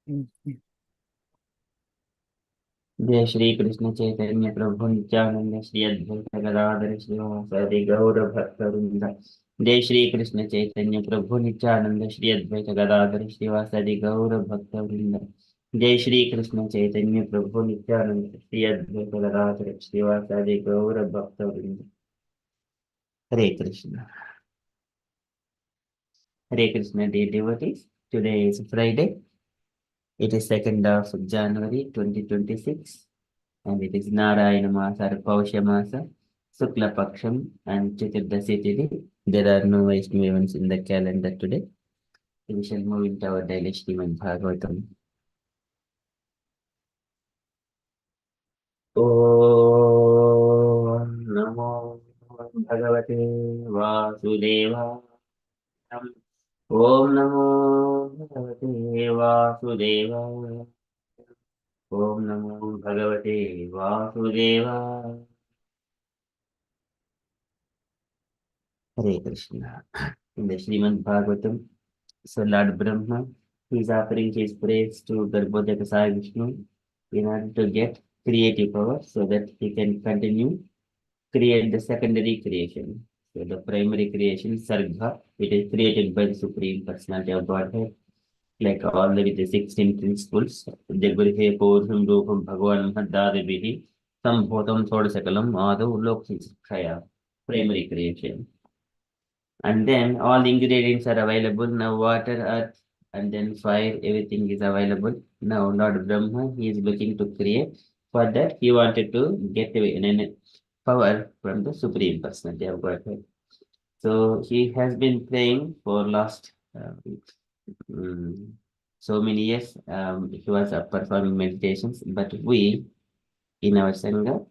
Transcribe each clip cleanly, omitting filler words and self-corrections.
जय श्री कृष्ण चैतन्य प्रभु नित्यानंद श्री अद्वैत गदाधर श्रीवासादि गौर भक्तवृंद। जय श्री कृष्ण चैतन्य प्रभु नित्यानंद श्री अद्वैत गदाधर श्रीवासादि गौर भक्तवृंद। जय श्री कृष्ण चैतन्य प्रभु नित्यानंद श्री अद्वैत गदाधर श्रीवासादि गौर भक्तवृंद। हरे Krishna. Hare Krishna, dear devotees. Today is Friday. It is 2nd of January 2026. And it is Narayana Masa or Pausha Masa, Sukla Paksham and Chaturdashi Tithi. There are no Vaishnav events in the calendar today. We shall move into our daily Srimad Bhagavatam. Om Namo Bhagavate Vasudevaya. Om Namo Bhagavate Vasudevaya. Om Namo Bhagavate Vasudevaya. Hare Krishna. In the Srimad Bhagavatam, so Lord Brahma, he is offering his praise to Garbhodaya Sai Vishnu in order to get creative power so that he can continue create the secondary creation. So the primary creation, Sarga, it is created by the Supreme Personality of Godhead, like all the with the 16 principles. Jagurhe Purham Rupam Bhagavan Mahadadavihi, Sambhotam Sodasakalam, Madhu Lokshaya, primary creation. And then all the ingredients are available now, water, earth, and then fire, everything is available now. Lord Brahma, he is looking to create. For that he wanted to get away in power from the Supreme Personality of Godhead. So he has been praying for last mm, so many years. He was performing meditations, but we in our Sangha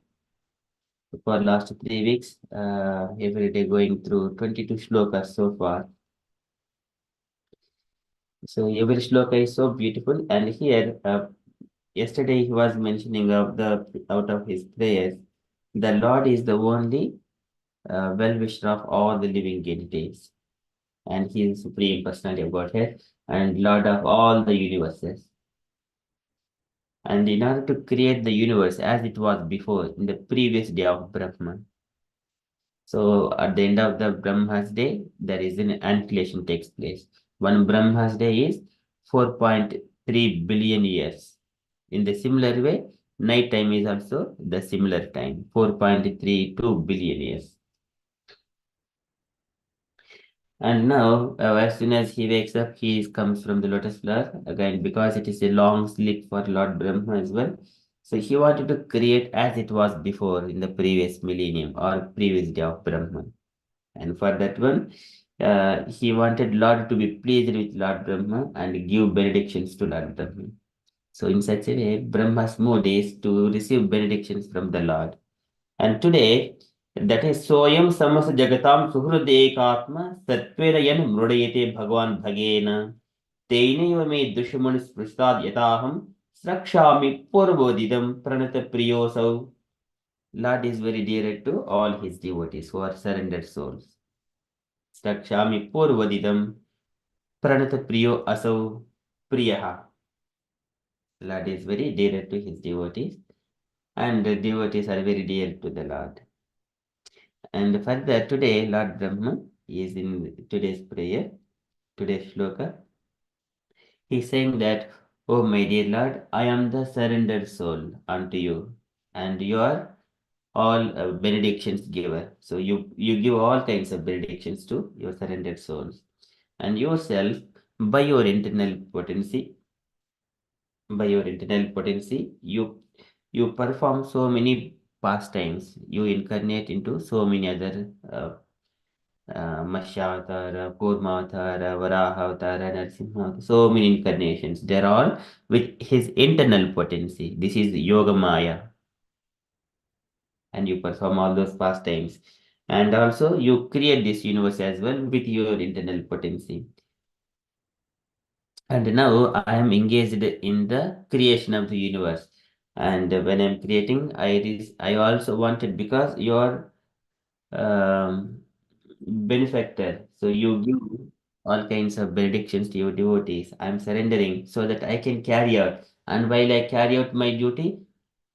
for last 3 weeks, every day going through 22 shlokas so far. So every shloka is so beautiful, and here yesterday he was mentioning of the out of his prayers, the Lord is the only well-wisher of all the living entities, and He is supreme personality of Godhead and Lord of all the universes. And in order to create the universe as it was before in the previous day of Brahman, so at the end of the Brahma's day, there is an annihilation takes place. One Brahma's day is 4.3 billion years. In the similar way, night time is also the similar time, 4.32 billion years. And now, as soon as he wakes up, comes from the lotus flower again because it is a long sleep for Lord Brahma as well. So he wanted to create as it was before in the previous millennium or previous day of Brahman. And for that one, he wanted Lord to be pleased with Lord Brahma and give benedictions to Lord Brahma. So in such a way, Brahma's mood is to receive benedictions from the Lord. And today, that is Soyam Samas Jagatam Suhrudekatma Satverayan Mrudayate Bhagwan Bhagena Teineva me Dushman Spristad Yataham Srakshami Purvodidam Pranata Priyosau. Lord is very dear to all his devotees who are surrendered souls. Srakshami Purvodidam Pranata Priyo Asau Priyaha. Lord is very dear to his devotees, and the devotees are very dear to the Lord. And further, today, Lord Brahma is in today's prayer, today's shloka. He's saying that, oh my dear Lord, I am the surrendered soul unto you, and you are all benedictions giver. So you give all kinds of benedictions to your surrendered souls. And yourself, by your internal potency, you perform so many pastimes. You incarnate into so many other Matsyavatara, Kurmavatara, Varahavatara, Narsimha, so many incarnations. They're all with his internal potency. This is Yoga Maya, and you perform all those pastimes. And also, you create this universe as well with your internal potency. And now I am engaged in the creation of the universe. And when I'm creating, I also wanted because you're um, benefactor. So you give. all kinds of benedictions to your devotees. I'm surrendering so that I can carry out. And while I carry out my duty,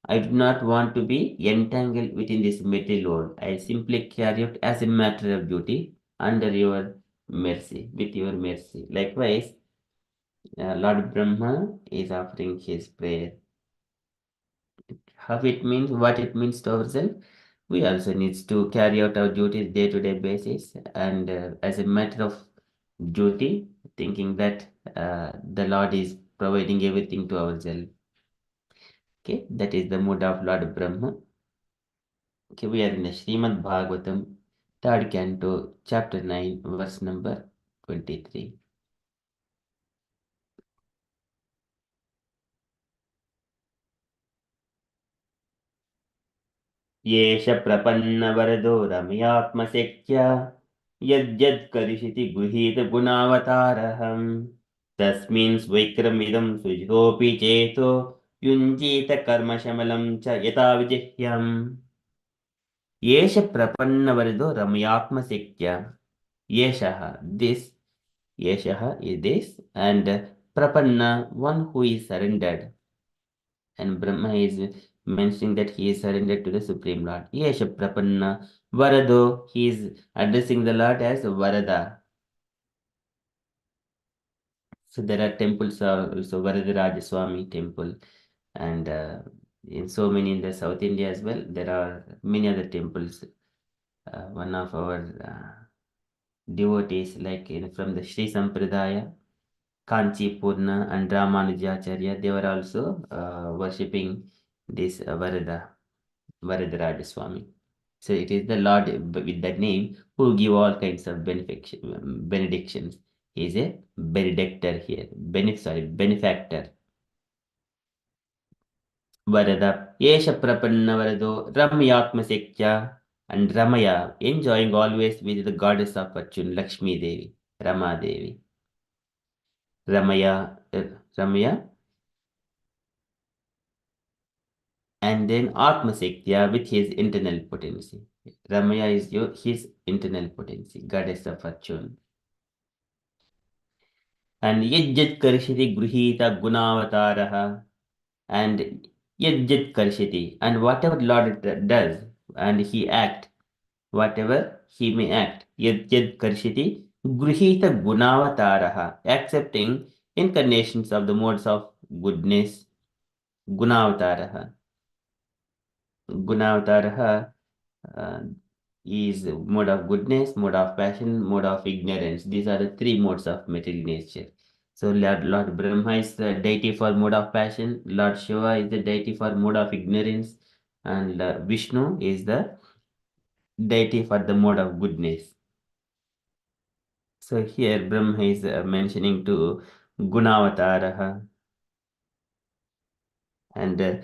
I do not want to be entangled within this material world. I simply carry out as a matter of duty under your mercy, with your mercy. Likewise, Lord Brahma is offering his prayer. How it means, what it means to ourselves, we also need to carry out our duties day-to-day basis, and as a matter of duty, thinking that the Lord is providing everything to ourselves. Okay, that is the mood of Lord Brahma. Okay, we are in the Srimad Bhagavatam, third canto, chapter 9, verse number 23. येष प्रपन्नवरदो रमयात्मशक्त्या यद्यत् करिष्यति गृहीतगुणावतारहम् तस्मिन् स्वैक्रमिदं सुजितोऽपि चेतो युञ्जीत कर्मशमलं च यथा विजिह्यम् येष प्रपन्नवरदो रमयात्मशक्त्या येषः this yeshah is this and prapanna one who is surrendered, and Brahma is mentioning that he is surrendered to the Supreme Lord. Yesha Prapanna Varado, he is addressing the Lord as Varada. So there are temples also, Varadaraj Swami temple, and in so many in the South India as well, there are many other temples. One of our devotees, like from the Sri Sampradaya, Kanchi Purna and Ramanujacharya, they were also worshipping this Varadaraj Swami. So it is the Lord with that name who give all kinds of benedictions. He is a benedictor here, benefactor. Varada, Yesha Prapanna Varado, Ramyatma Sekya, and Ramaya, enjoying always with the goddess of fortune, Lakshmi Devi, Rama Devi. Ramaya, Ramaya, and then Atma Sektya with his internal potency. Ramaya is his internal potency, goddess of fortune. And yajjat karishiti gruhita gunavataраha, and yajjat karishiti, and whatever Lord does, and he act, whatever he may act, yajjat karishiti gruhita gunavataраha, accepting incarnations of the modes of goodness, gunavataраha. Gunavataраha uh, is mode of goodness, mode of passion, mode of ignorance. These are the three modes of material nature. So Lord Brahma is the deity for mode of passion, Lord Shiva is the deity for mode of ignorance, and Vishnu is the deity for the mode of goodness. So here Brahma is mentioning to Gunavataraha, and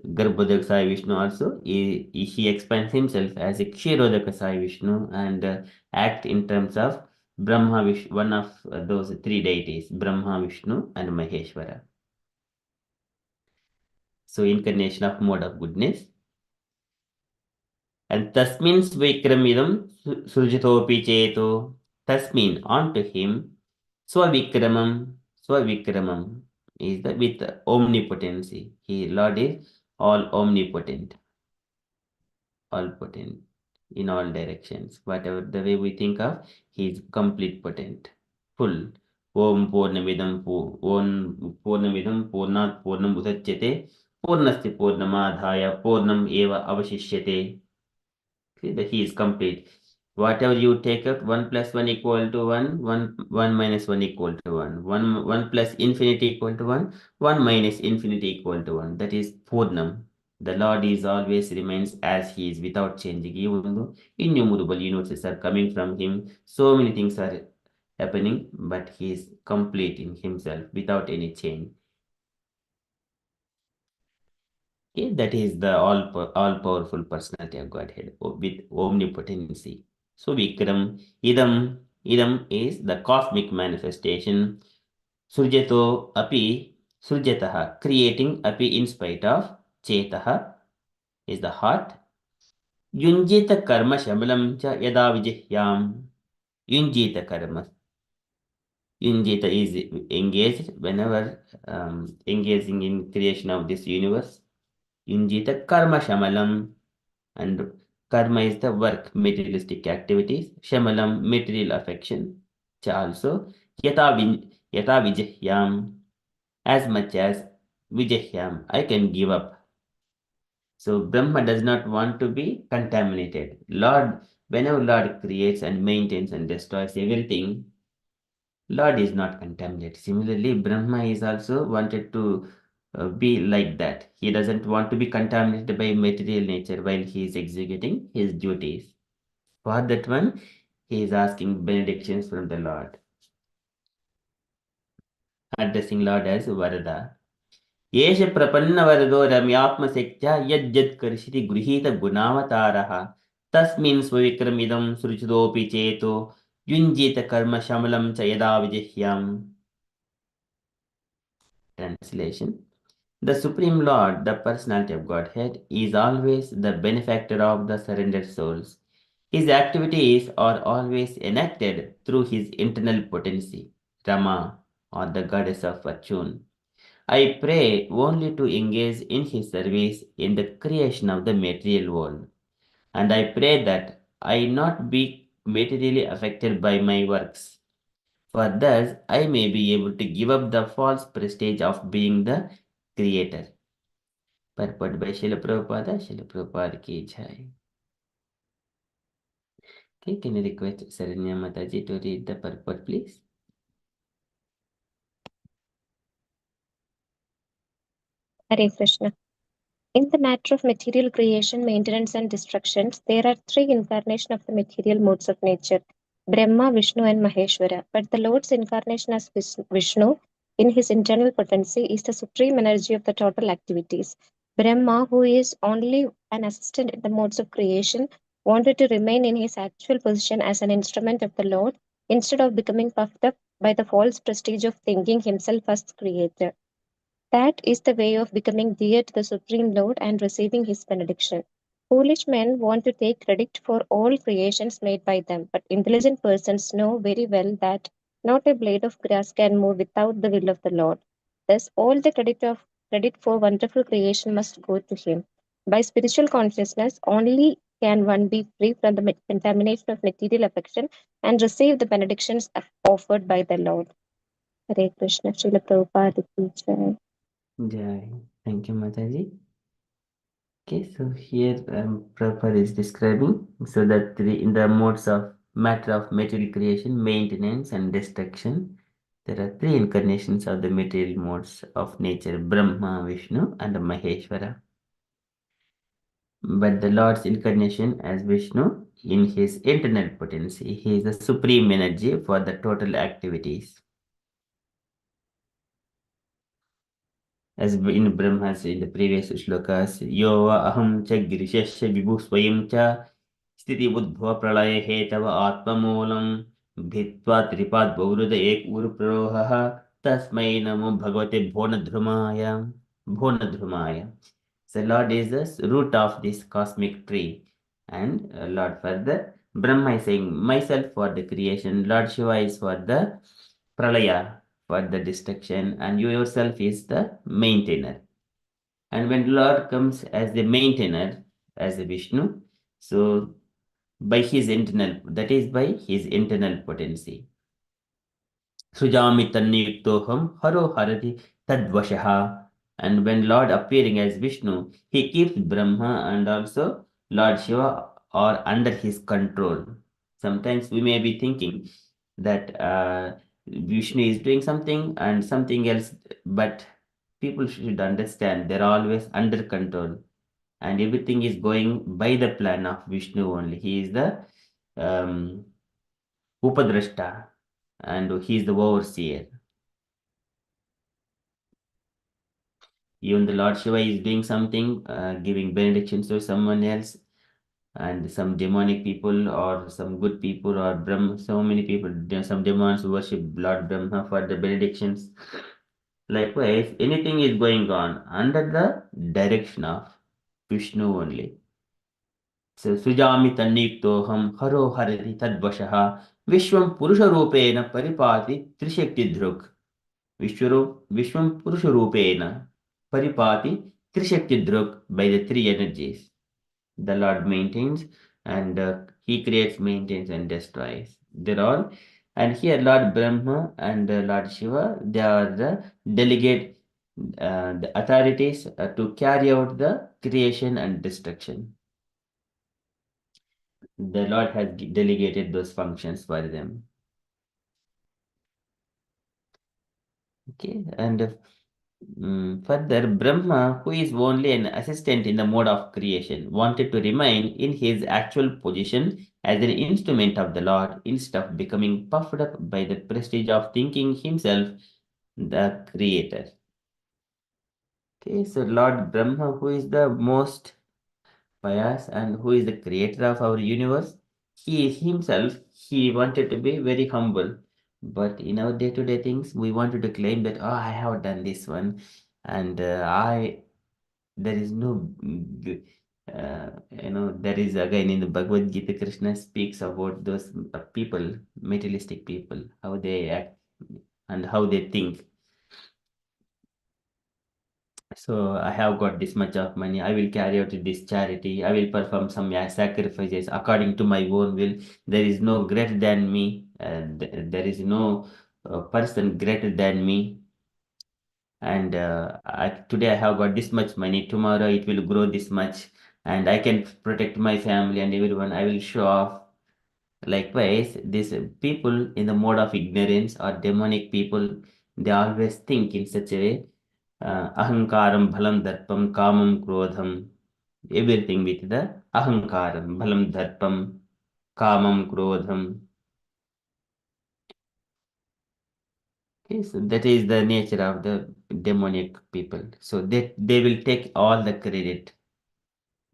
Garbhodak Sai Vishnu also, he expands himself as a Kshirodaka Sai Vishnu, and act in terms of Brahma Vishnu, one of those three deities, Brahma, Vishnu, and Maheshwara. So incarnation of mode of goodness. And Tasmin Svikramidam Sujatopi Cheto, Tasmin, onto him, Swavikramam is the with omnipotency. He Lord is all omnipotent, all potent in all directions. Whatever the way we think of, he is complete potent, full. Om Purnamidam Om Purnamidam Purnat Purnam Udachyate Purnasya Purnamadhaya Purnam Eva Avashishyate. See that he is complete. Whatever you take out, 1 plus 1 equal to 1, 1 minus 1 equal to 1, 1 plus infinity equal to 1, 1 minus infinity equal to 1. That is Purnam. The Lord is always remains as he is without changing, even though innumerable universes are coming from him. So many things are happening, but he is complete in himself without any change. Okay, that is the all powerful personality of Godhead with omnipotency. So Vikram, idam is the cosmic manifestation. Surjato api, surjataha, creating api in spite of, chetaha is the heart. Yunjita karma shamalam cha yada vijihyam. Yunjita karma. Yunjita is engaged whenever engaging in creation of this universe. Yunjita karma shamalam, and karma is the work, materialistic activities. Shamalam, material affection. Cha also yata vijahyam, as much as vijahyam, I can give up. So Brahma does not want to be contaminated. Lord, whenever Lord creates and maintains and destroys everything, Lord is not contaminated. Similarly, Brahma is also wanted to be like that. He doesn't want to be contaminated by material nature while he is executing his duties. For that one, he is asking benedictions from the Lord, addressing Lord as Varada. येष प्रपन्नवरदो रम्यात्मशक्त्या यज्जत्करिष्यति गृहीतगुणावतारः तस्मिन् स्वविक्रमिदं सृजतोऽपि चेतो युञ्जीत कर्म शमलं च यदा विजिह्यम्. Translation: The Supreme Lord, the personality of Godhead, is always the benefactor of the surrendered souls. His activities are always enacted through his internal potency, Rama, or the goddess of fortune. I pray only to engage in his service in the creation of the material world, and I pray that I not be materially affected by my works, for thus I may be able to give up the false prestige of being the creator. Purport by Srila Prabhupada. Srila Prabhupada ki jai. Okay, can you request Saranya Mataji to read the purport, please? Hare Krishna. In the matter of material creation, maintenance, and destructions, there are three incarnations of the material modes of nature: Brahma, Vishnu, and Maheshwara. But the Lord's incarnation as Vishnu, in his internal potency, is the supreme energy of the total activities. Brahma, who is only an assistant in the modes of creation, wanted to remain in his actual position as an instrument of the Lord instead of becoming puffed up by the false prestige of thinking himself as creator. That is the way of becoming dear to the Supreme Lord and receiving his benediction. Foolish men want to take credit for all creations made by them, but intelligent persons know very well that not a blade of grass can move without the will of the Lord. Thus, all the credit for wonderful creation must go to him. By spiritual consciousness, only can one be free from the contamination of material affection and receive the benedictions offered by the Lord. Hare Krishna, Srila Prabhupada ki jai. Jai. Thank you, Mataji. Okay, so here Prabhupada is describing so that in the modes of matter of material creation, maintenance, and destruction, there are three incarnations of the material modes of nature: Brahma, Vishnu, and Maheshwara. But the Lord's incarnation as Vishnu, in his internal potency, he is the supreme energy for the total activities. As in Brahma's in the previous shlokas, Yo aham cha girishasya vibhu swayam cha स्थिति बुद्ध्वा प्रलय हेतव आत्ममूलम भित्वा त्रिपाद बहुरुद एक उरुप्रोहः तस्मै नमो भगवते भुवनध्रुमाय. So Lord is the root of this cosmic tree, and Lord further Brahma is saying myself for the creation, Lord Shiva is for the pralaya, for the destruction, and you yourself is the maintainer. And when Lord comes as the maintainer, as a Vishnu, so by his internal, that is by his internal potency. Sujami Tanniyuktoham Haro Harati Tadvashaha. And when Lord appearing as Vishnu, he keeps Brahma and also Lord Shiva are under his control. Sometimes we may be thinking that Vishnu is doing something and something else, but people should understand they're always under control and everything is going by the plan of Vishnu only. He is the um, Upadrashta and he is the overseer. Even the Lord Shiva is doing something, giving benedictions to someone else, and some demonic people or some good people or Brahma, so many people, some demons worship Lord Brahma for the benedictions. Likewise, anything is going on under the direction of Vishnu only. सृजामि तन्नियुक्तोऽहं हरो हरति तद्वशः विश्वं पुरुषरूपेण परिपाति त्रिशक्तिधृक् विश्वं पुरुषरूपेण परिपाति त्रिशक्तिधृक् by the three energies. The Lord maintains and He creates, maintains, and destroys. They're all. And here, Lord Brahma and Lord Shiva, they are the delegate, the authorities to carry out the creation and destruction. The Lord has delegated those functions for them. Okay, and further, Brahma, who is only an assistant in the mode of creation, wanted to remain in his actual position as an instrument of the Lord instead of becoming puffed up by the prestige of thinking himself the creator. Okay, so Lord Brahma, who is the most pious and who is the creator of our universe, he himself, he wanted to be very humble. But in our day-to-day things, we wanted to claim that, oh, I have done this one, and there is no, there is again in the Bhagavad Gita, Krishna speaks about those people, materialistic people, how they act and how they think. So I have got this much of money. I will carry out this charity. I will perform some sacrifices according to my own will. There is no greater than me. There is no person greater than me. And today I have got this much money. Tomorrow it will grow this much, and I can protect my family and everyone. I will show off. Likewise, these people in the mode of ignorance or demonic people, they always think in such a way. Ahankaram, bhalam, darpam, kamam, krodham, everything with the ahankaram, bhalam, darpam, kamam, krodham. Okay, so that is the nature of the demonic people. So they will take all the credit.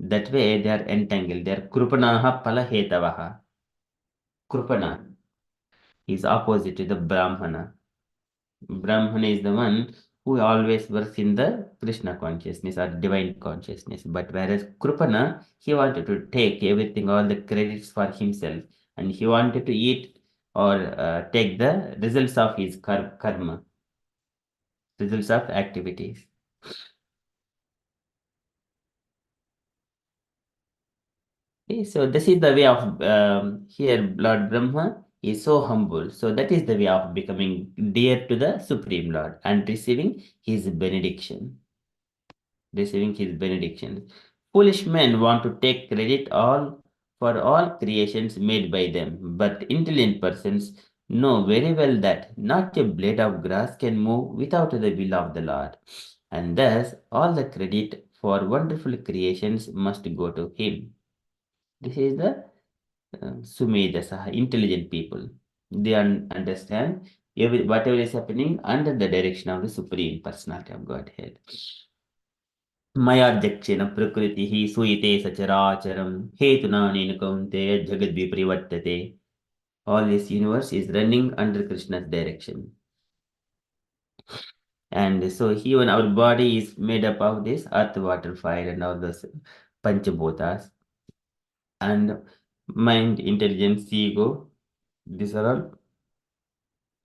That way they are entangled. They are krupanaha palahetavaha. Krupana is opposite to the Brahmana. Brahmana is the one who always works in the Krishna consciousness or divine consciousness. But whereas Krupana, he wanted to take everything, all the credits for himself, and he wanted to eat or take the results of his karma, results of activities. Okay, so this is the way of here, Lord Brahma is so humble. So that is the way of becoming dear to the Supreme Lord and receiving his benediction. Receiving his benediction. Foolish men want to take credit all for all creations made by them, but intelligent persons know very well that not a blade of grass can move without the will of the Lord, and thus all the credit for wonderful creations must go to him. This is the Sumedasa, intelligent people. They understand whatever is happening under the direction of the Supreme Personality of Godhead. मयाध्यक्षेण प्रकृतिः सूयते सचराचरं हेतुनानेन कौन्तेय जगद्विपरिवर्तते. All this universe is running under Krishna's direction. And so even our body is made up of this earth, water, fire, and all those panchabhutas. And mind, intelligence, ego, these are all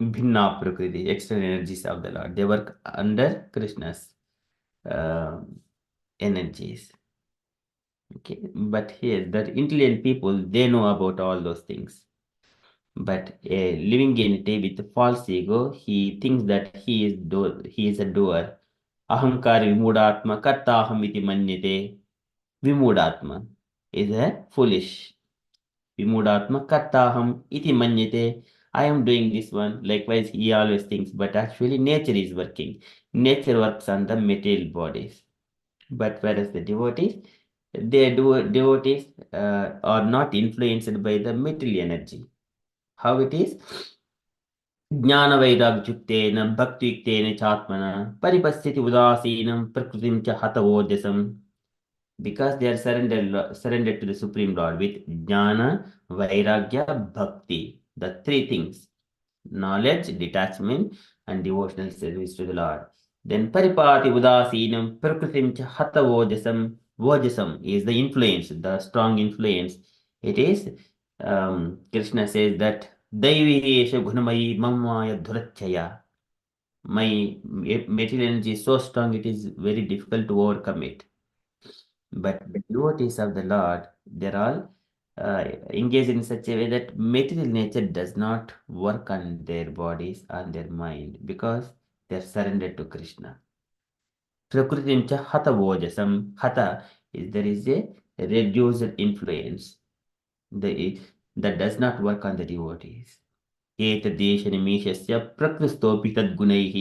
bhinna prakriti, external energies of the Lord. They work under Krishna's uh, energies. Okay, but here the intelligent people, they know about all those things. But a living entity with false ego, he thinks that he is a doer. Ahankar vimudatma kartaham iti manyate. Vimudatma is a foolish. Vimudatma kartaham iti manyate. I am doing this one. Likewise, he always thinks, but actually nature is working. Nature works on the material bodies. But whereas the devotees are not influenced by the material energy. How it is? ज्ञानवैराग्युक्तेन भक्तियुक्तेन चात्मना परिपश्यति उदासीनं प्रकृतिं च हतवोजसं. Because they are surrendered to the Supreme Lord with jnana, vairagya, bhakti, the three things: knowledge, detachment, and devotional service to the Lord. Then paripati udasinam prakritim cha hatavojasam. Vojasam is the influence, the strong influence. It is, Krishna says that, Daivi Esha Gunamayi Mamaya Dhurachaya. My material energy is so strong, it is very difficult to overcome it. But the devotees of the Lord, they're all engaged in such a way that material nature does not work on their bodies, on their mind, because they're surrendered to Krishna. Prakritim cha hata vojasam. Hata is there is a reduced influence that does not work on the devotees. एतद्देशनिमेषस्य प्रकृस्तोऽपि तद्गुणैः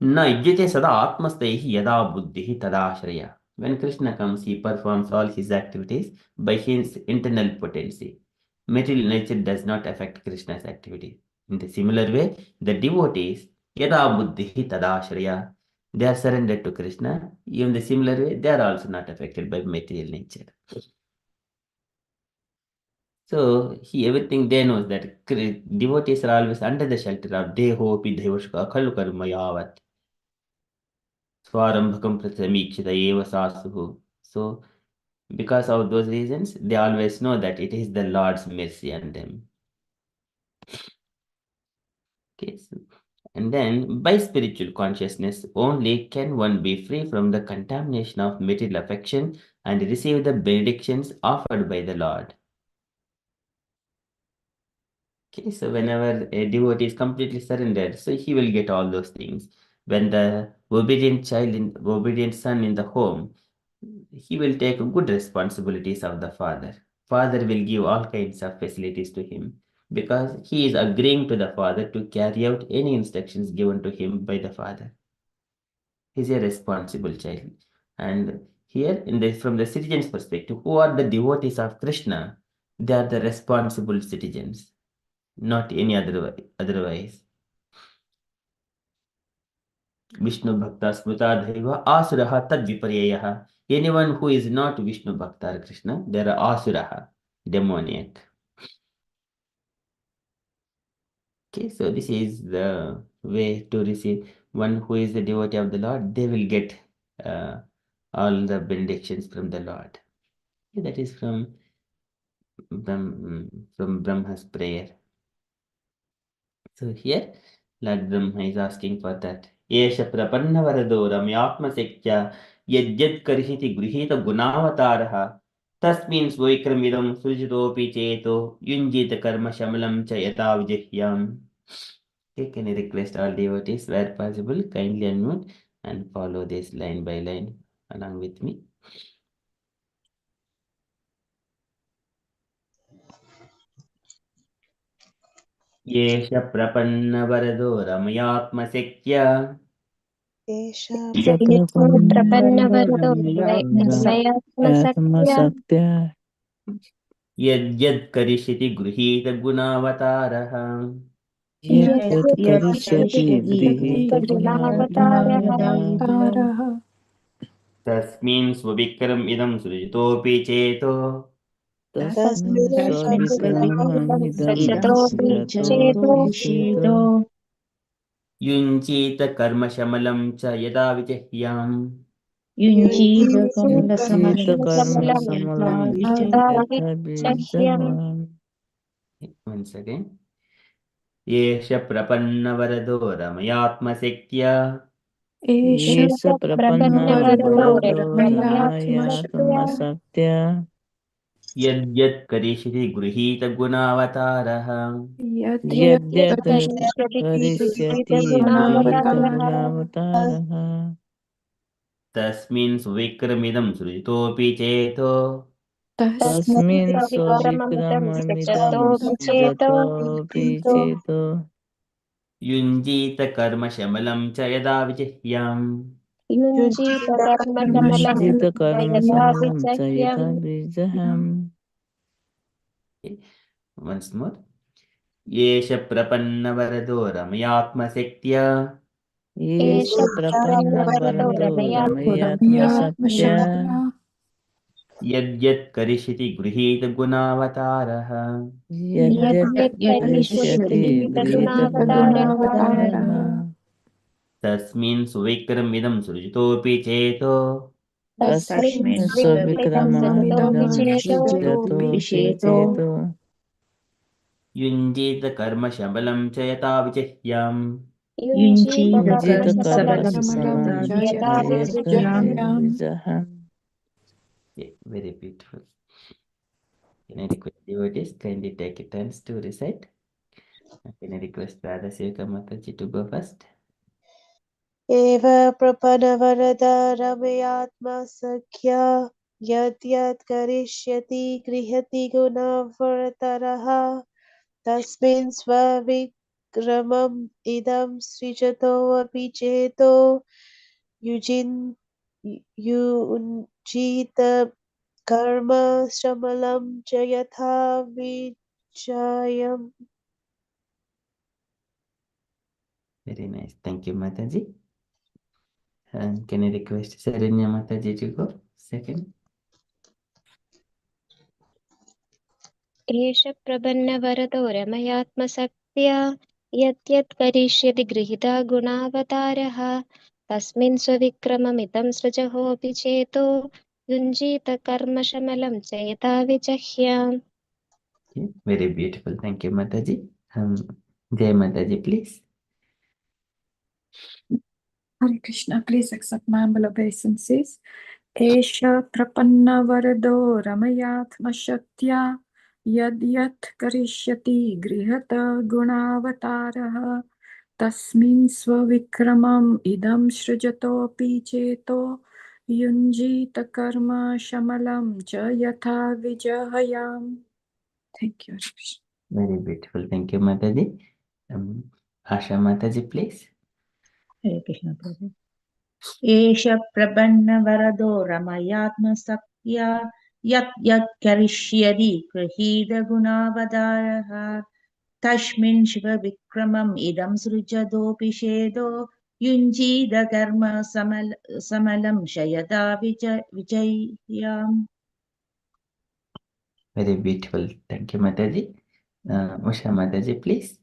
न युज्यते सदा आत्मस्थैः यदा बुद्धिः तदाश्रया. When Krishna comes, he performs all his activities by his internal potency. Material nature does not affect Krishna's activity. In the similar way, the devotees, yada buddhi tadashraya, they are surrendered to Krishna. In the similar way, they are also not affected by material nature. So everything they knows that devotees are always under the shelter of Deho pi Devoshka Khalu Karma Yavat. Swarambhakam Prathamikshita Eva Sasuhu. So because of those reasons, they always know that it is the Lord's mercy on them. Okay, and then by spiritual consciousness only can one be free from the contamination of material affection and receive the benedictions offered by the Lord. Okay, so whenever a devotee is completely surrendered, so he will get all those things. When the obedient son in the home, he will take good responsibilities of the father. Father will give all kinds of facilities to him because he is agreeing to the father to carry out any instructions given to him by the father. He is a responsible child. And here, from the citizen's perspective, who are the devotees of Krishna? They are the responsible citizens, not any otherwise. Vishnu Bhakta Smrita Dhaiva Asuraha Tad Viparyayaha. Anyone who is not Vishnu Bhakta or Krishna, they are Asuraha, demoniac. Okay, so this is the way to receive. One who is the devotee of the Lord, they will get all the benedictions from the Lord. Okay, that is from Brahma's prayer. So here, Lord Brahma is asking for that. Esha prapanna varado ramyatmasekya yajyat karishiti grihita gunavataaraha tasmin svaikrmidam sujitopi cheto yunjita karma shamalam cha yata vijahyam. Okay, can I request all devotees where possible kindly unmute and follow this line by line along with me. येष प्रपन्नवरदो रमयात्मशक्य एषा प्रपन्नवरदो मयात्मसत्या आत्मसत्या यद्यत् करिष्यति गृहीतगुणावतारः यत् करिष्यति गृहीतगुणावतारः तस्मिन् स्वविक्रममिदं सृजतोऽपि चेतो तस्मिन् स्वविक्रममिदं सृजतोऽपि सृजतोऽपि चेतो युञ्जीत कर्मशमलं च यदा विजह्याम् युञ्जीत कर्मसमलं यदा यथा शक्यम् बीजवान् Once again. येष प्रपन्नवरदो रमयात्मशक्त्या एष प्रपन्नवरदो मयात्मसत्या रमयात्मसत्या यद्यत् करिष्यति गृहीतगुणावतारः यद्यत् करिष्यति करिष्यति गृहीतगुणावतारः गृहीतगुणावतारः तस्मिन् सुविक्रमिदं सृजतोऽपि चेतो तस्मिन् विक्रममिदं स्वविक्रममिदं सृजतोऽपि सृजतोऽपि चेतो युञ्जीत कर्मशमलं च यदा विजह्याम् युञ्जीत कर्मशमलं युञ्जित यदा कर्मसमलं च यथा विजह्यम् बीजहम् Once more. येष प्रपन्नवरदो रमयात्मशक्त्या एष प्रपन्नवरदो रमयात्मसत्या यद्यत् करिष्यति गृहीतगुणावतारः यद्यत् करिष्यति गृहीतगुणावतारः तस्मिन् सुविक्रमिदं सृजतोऽपि चेतो तस्मिन् विक्रममिदं स्वविक्रममिदं सृजतो सृजतोऽपि चेतो युञ्जीत कर्मशबलं च यथा विजह्याम् युञ्जीत युञ्जित कर्मसबलं कर्मसमं च यथा विजह्याम्। विजहम्. Yeah, very beautiful. Can I request devotees kindly take it turns to recite? Can I request Radha Sevaka Mataji to go first? एव प्रपन्नवरदा रमयात्मसख्या यद्यत् करिष्यति गृहति गुणवरतरः तस्मिन् स्वविक्रमम् इदं सृजतोऽपि चेतो युञ्जीत कर्म श्रमलं च यथा विजयम्. Very nice. Thank you, Mataji. And can I request Saranya Mataji to go second? एष प्रपन्नवरदो रमयात्मशक्त्या यद्यत् करिष्यति गृहीता गुणावतारः तस्मिन् स्वविक्रममिदं सृजहोऽपि चेतो युञ्जीत कर्मशमलं च यथा विजह्याम्. Okay, very beautiful. Thank you, Mataji. Jai Mataji, please. Hare Krishna, please accept my humble obeisances. Esha prapannavarado ramayatma shaktya yadyat karishyati grihata gunavataraha tasmin swavikramam idam srujatopi cheto yunjita karma shamalam cha yatha vijahayam. Thank you, Hare Krishna. Very beautiful. Thank you, Mataji. Asha Mataji, please. हरे कृष्ण प्रभु एष प्रपन्नवरदो रमयात्मशक्त्या यत् यत् करिष्यति गृहीतगुणावतारः तस्मिन् शिवविक्रमम् इदं सृजतोऽपि शेदो युञ्जीत कर्म समलं शयदा विजय्याम्. Very beautiful. Thank you, Mataji. Usha Mataji, please.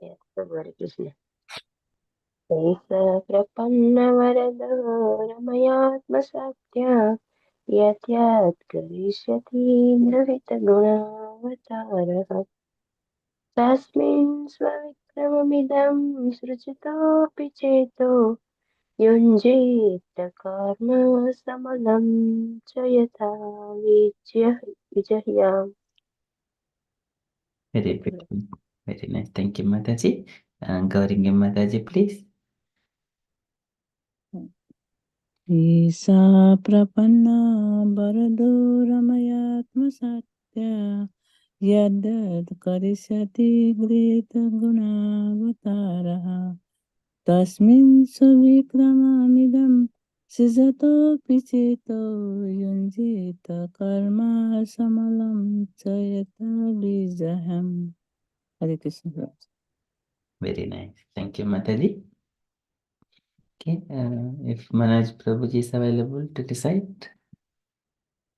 Yes, Hare Krishna. एष प्रपन्नवरदो रमयात्मसत्या यत् यत् करिष्यति द्रवितगुणावतारः तस्मिन् स्वविक्रममिदं सृजतोऽपि चेतो युञ्जीत कर्म समलं च यथा विजह्याम्. Very beautiful. Very nice. Thank you, Mataji. Gauringa Mataji, please. ईसा प्रपन्ना वरदो रमयात्मसत्या यद्यत् करिष्यति गृहीतगुणावतारः तस्मिन् स्वविक्रममिदं सृजतोऽपि चेतो युञ्जीत कर्म समलं च यथा विजहम्. हरे Krishna. Very nice. Thank you, Mataji. Okay, if Manoj Prabhuji is available to recite,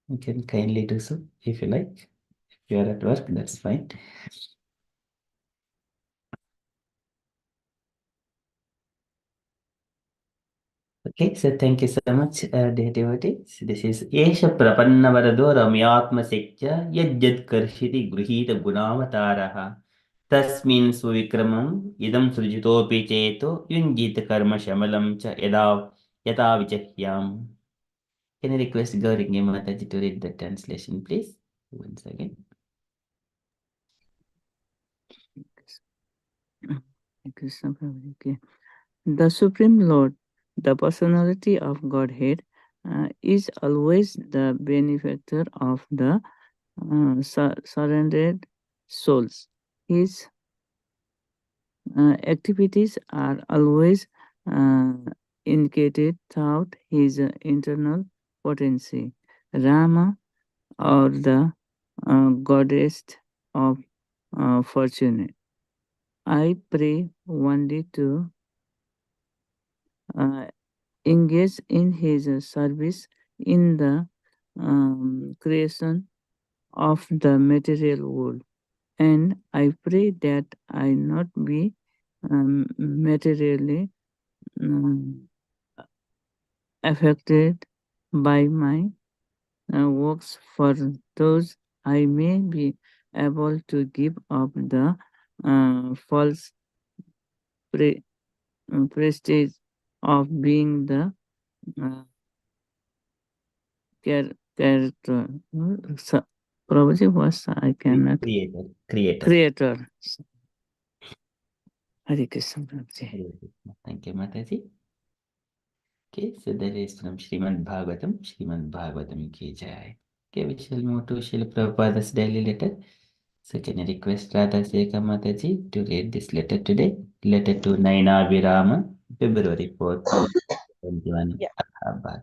you can kindly do so if you like. If you are at work, that's fine. Okay, so thank you so much, dear devotees. This is Esha Prapanna Varado Ramyatma Sekya Yajjad Karshiti Gruhita Gunavataraha Tasmin Suvikramam Idam Sujitopi Cheto Yunjita Karma Shamalam Cha Yata Vichahyam. Can I request Gauringi Mataji to read the translation, please? Once again. Krishna Prabhu. Okay. The Supreme Lord, the personality of Godhead, is always the benefactor of the surrendered souls. His activities are always indicated throughout his internal potency. Rama, or the goddess of fortune. I pray only to engage in his service in the creation of the material world. And I pray that I not be materially affected by my works. For those I may be able to give up the false prestige of being the uh, character. Probably was I cannot Creator. creator. Hare Krishna. Prabhuji. Hare Krishna. Thank you, Mataji. Okay, so that is from Srimad Bhagavatam. Srimad Bhagavatam ki jai. Okay, we shall move to Srila Prabhupada's daily letter. So can I request Radha Sekha Mataji to read this letter today? Letter to Naina Virama, February 4th, 2021, Yeah. Allahabad.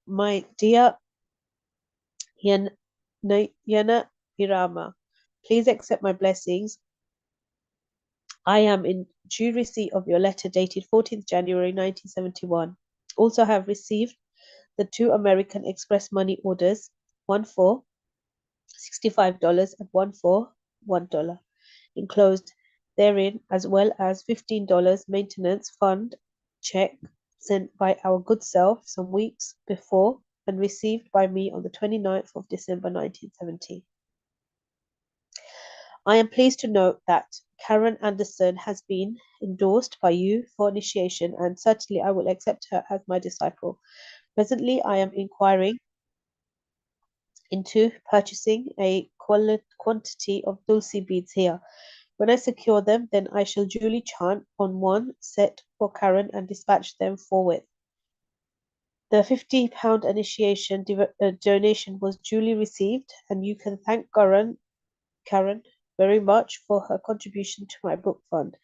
My dear Yana Virama, please accept my blessings. I am in due receipt of your letter dated 14th January 1971. Also have received the 2 American Express money orders, one for $65 and one for $1, enclosed therein, as well as $15 maintenance fund check sent by our good self some weeks before and received by me on the 29th of December 1970. I am pleased to note that Karen Anderson has been endorsed by you for initiation, and certainly I will accept her as my disciple. Presently, I am inquiring into purchasing a quantity of Tulsi beads here. When I secure them, then I shall duly chant on one set for Karen and dispatch them forthwith. The £50 initiation donation was duly received, and you can thank Karen very much for her contribution to my book fund.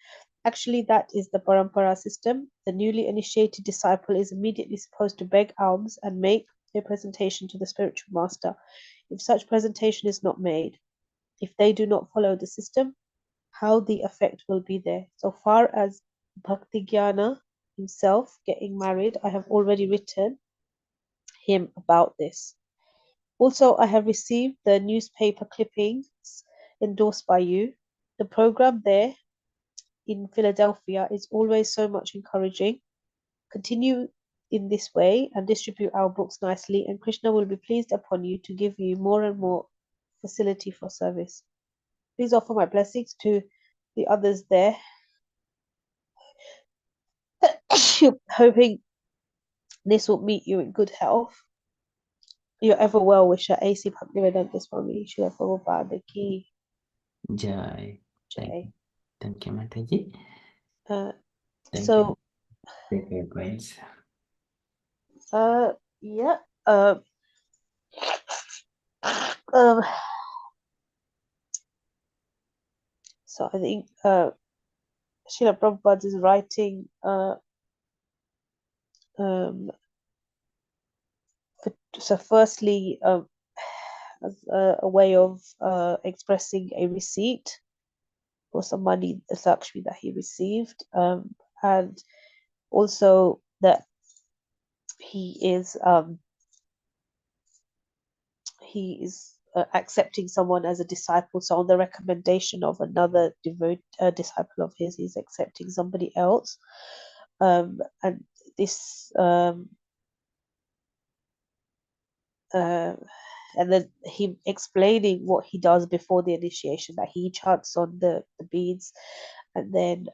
Actually, that is the Parampara system. The newly initiated disciple is immediately supposed to beg alms and make a presentation to the spiritual master. If such presentation is not made, if they do not follow the system, how the effect will be there. So far as Bhakti Jnana himself getting married, I have already written him about this. Also, I have received the newspaper clippings endorsed by you. The program there in Philadelphia is always so much encouraging. Continue in this way and distribute our books nicely, and Krishna will be pleased upon you to give you more and more facility for service. Please offer my blessings to the others there. Hoping this will meet you in good health. Your ever well wisher, A.C. Bhaktivedanta Swami, Srila Prabhupada Ki Jai. Jai. Thank you, Mataji. Thank So, you. Take your points. yeah. So I think Srila Prabhupada is writing so firstly as a way of expressing a receipt for some money, the Lakshmi that he received, and also that he is accepting someone as a disciple. So on the recommendation of another disciple of his, he's accepting somebody else, and this and then him explaining what he does before the initiation, that he chants on the beads and then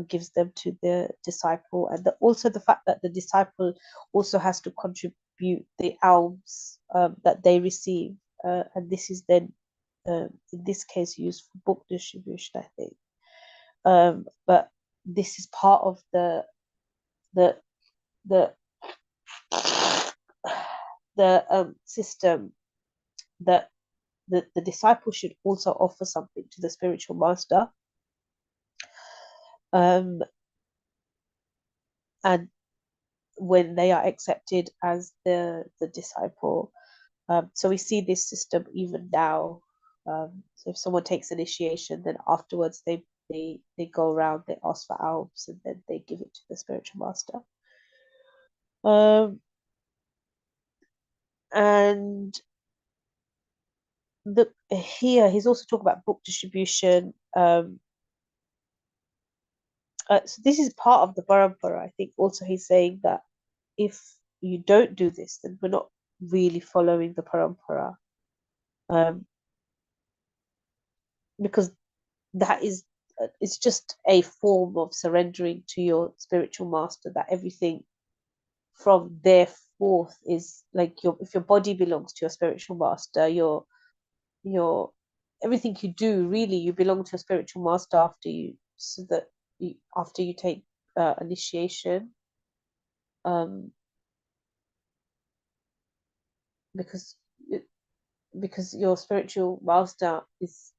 gives them to the disciple, and also the fact that the disciple also has to contribute the alms that they receive, and this is then in this case used for book distribution, I think, but this is part of the system that the disciple should also offer something to the spiritual master, and when they are accepted as the disciple, so we see this system even now. So if someone takes initiation, then afterwards they go around, they ask for alms, and then they give it to the spiritual master. And here he's also talking about book distribution, So this is part of the parampara. I think also he's saying that if you don't do this, then we're not really following the parampara, because that is it's just a form of surrendering to your spiritual master. That everything from there forth is like if your body belongs to your spiritual master, your everything you do, really you belong to your spiritual master after you, so that after you take initiation, because because your spiritual master is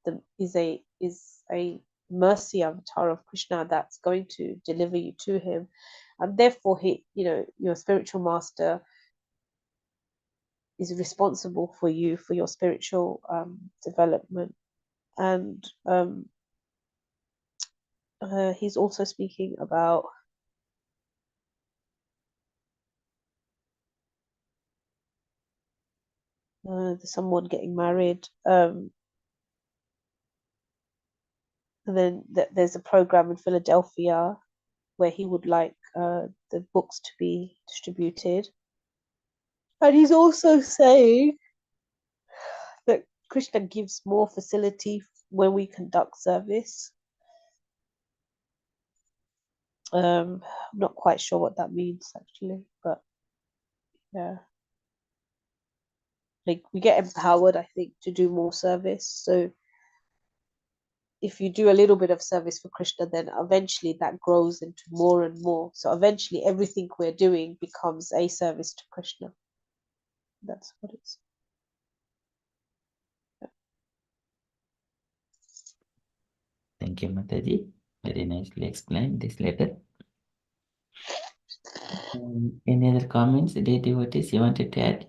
a mercy avatar of Krishna that's going to deliver you to him, and therefore your spiritual master is responsible for you, for your spiritual development. And he's also speaking about someone getting married, and then there's a program in Philadelphia where he would like the books to be distributed. And he's also saying that Krishna gives more facility when we conduct service. I'm not quite sure what that means actually, but yeah, like we get empowered, I think, to do more service. So if you do a little bit of service for Krishna, then eventually that grows into more and more. So eventually everything we're doing becomes a service to Krishna. That's what it's. Thank you, Mataji. Very nicely explained this letter. Any other comments, dear devotees, you wanted to add?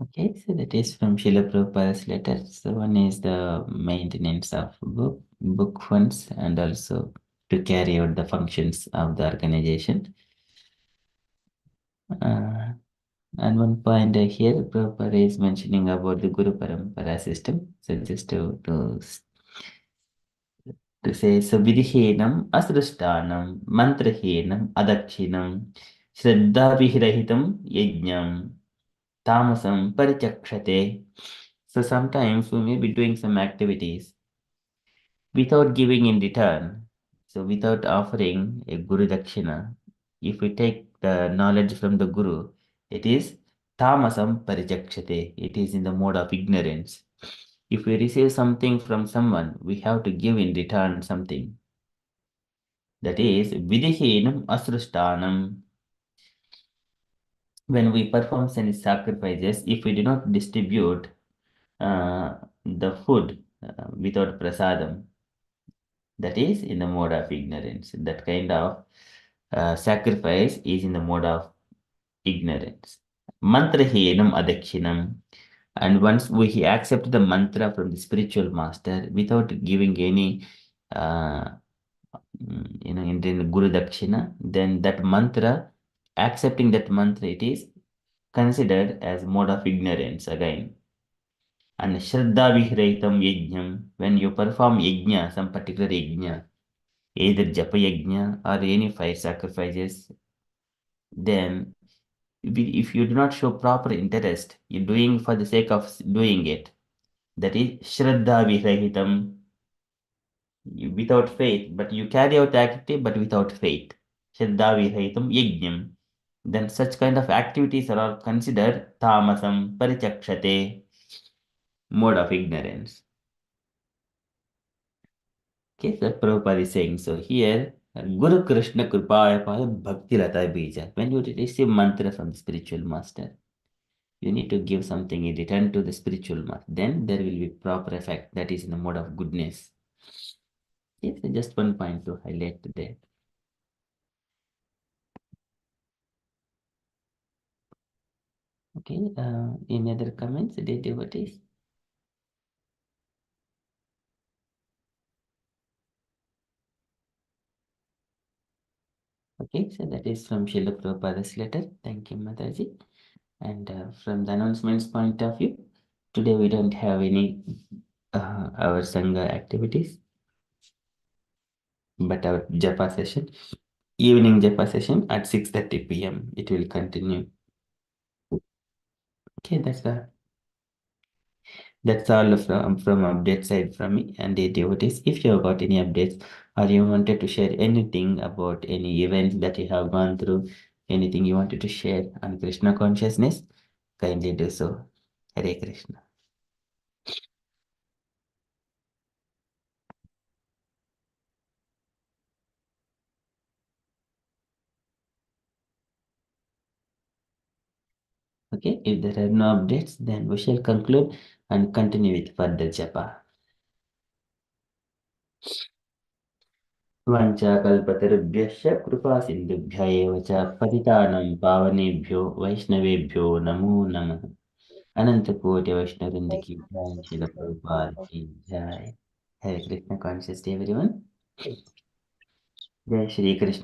Okay, so that is from Srila Prabhupada's letter. So one is the maintenance of book funds, and also to carry out the functions of the organization. And one point here, Prabhupada is mentioning about the Guru Parampara system. So just to say, so Vidhihenam, Asrishtanam, Mantrahenam, Adakshinam, Shraddha Vihirahitam, Yajnam, Tamasam, Parichakshate. So sometimes we may be doing some activities without giving in return. So without offering a Guru Dakshina, if we take the knowledge from the Guru, it is tamasam parijakshate. It is in the mode of ignorance. If we receive something from someone, we have to give in return something. That is vidihinam asrustanam. When we perform any sacrifices, if we do not distribute the food without prasadam, that is in the mode of ignorance. That kind of sacrifice is in the mode of ignorance. Mantrahenam adakshinam. And once we accept the mantra from the spiritual master without giving any, in the Guru Dakshina, then that mantra, accepting that mantra, it is considered as mode of ignorance again. And Shraddha Vihrahitam Yajnam, when you perform yajna, some particular yajna, either Japa yajna or any fire sacrifices, then if you do not show proper interest, you're doing for the sake of doing it. That is Shraddha Vihrahitam, without faith, but you carry out the activity but without faith. Shraddha Vihrahitam Yajnam. Then such kind of activities are all considered tamasam parichakshate, mode of ignorance. Okay, so Prabhupada is saying, so here, Guru Krishna Kripaya Pada Bhakti Lata Bija. When you receive mantra from the spiritual master, you need to give something in return to the spiritual master. Then there will be proper effect, that is in the mode of goodness. Yes, just one point to highlight today. Okay, any other comments, dear devotees? Okay, so that is from Srila Prabhupada's letter. Thank you, Mataji. And from the announcements point of view, today we don't have any our Sangha activities, but our Japa session, evening Japa session at 6:30 p.m. It will continue. Okay, that's all from update side from me and the devotees. If you have got any updates or you wanted to share anything about any events that you have gone through, anything you wanted to share on Krishna consciousness, kindly do so. Hare Krishna. Okay, if there are no updates, then we shall conclude and continue with further japa. वाञ्छाकल्पतरुभ्यश्च कृपासिन्धुभ्य एव च पतितानां पावनेभ्यो वैष्णवेभ्यो नमो नमः। अनंतकोटि वैष्णववृंद की जय, श्रील प्रभुपाद की जय। हरे कृष्ण कॉन्शियस डे एवरीवन। जय श्री कृष्ण।